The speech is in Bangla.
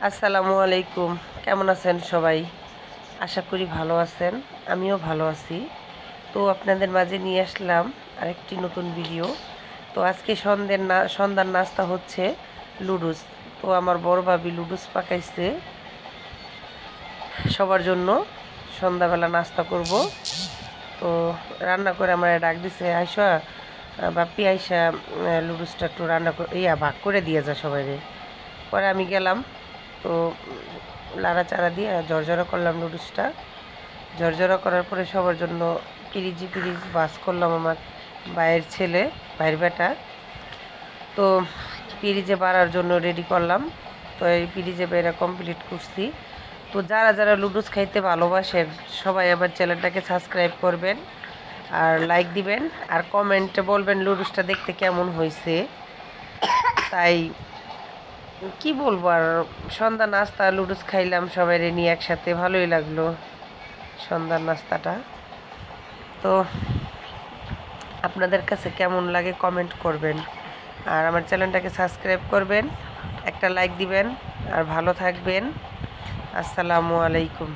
আসসালামু আলাইকুম। কেমন আছেন সবাই? আশা করি ভালো আছেন। আমিও ভালো আছি। তো আপনাদের মাঝে নিয়ে আসলাম আরেকটি নতুন ভিডিও। তো আজকে সন্ধ্যার নাস্তা হচ্ছে লুডুস। তো আমার বড় ভাবি লুডুস পাকাইছে সবার জন্য। সন্ধ্যাবেলা নাস্তা করব। তো রান্না করে আমার ডাক দিছে, আইসা বাপি আইসা লুডুসটা একটু রান্না ভাগ করে দিয়ে যা সবাই। পরে আমি গেলাম। তো লাড়াচাড়া দিয়ে ঝরঝরা করলাম নুডলসটা। ঝরঝরা করার পরে সবার জন্য পিরিচ বাস করলাম আমার ভাইয়ের ছেলে, ভাইয়ের বেটা। তো পিরিজে বাড়ার জন্য রেডি করলাম। তো এই পিরিজে বেড়া কমপ্লিট করছি। তো যারা যারা লুডুস খাইতে ভালোবাসেন সবাই আমার চ্যানেলটাকে সাবস্ক্রাইব করবেন আর লাইক দিবেন আর কমেন্টে বলবেন লুডুসটা দেখতে কেমন হয়েছে। তাই কি বলবো আর, সন্ধ্যা নাস্তা লুডুস খাইলাম সবাই নিয়ে একসাথে, ভালোই লাগলো সন্ধ্যার নাস্তাটা। তো আপনাদের কাছে কেমন লাগে কমেন্ট করবেন আর আমার চ্যানেলটাকে সাবস্ক্রাইব করবেন, একটা লাইক দিবেন আর ভালো থাকবেন। আসসালামু আলাইকুম।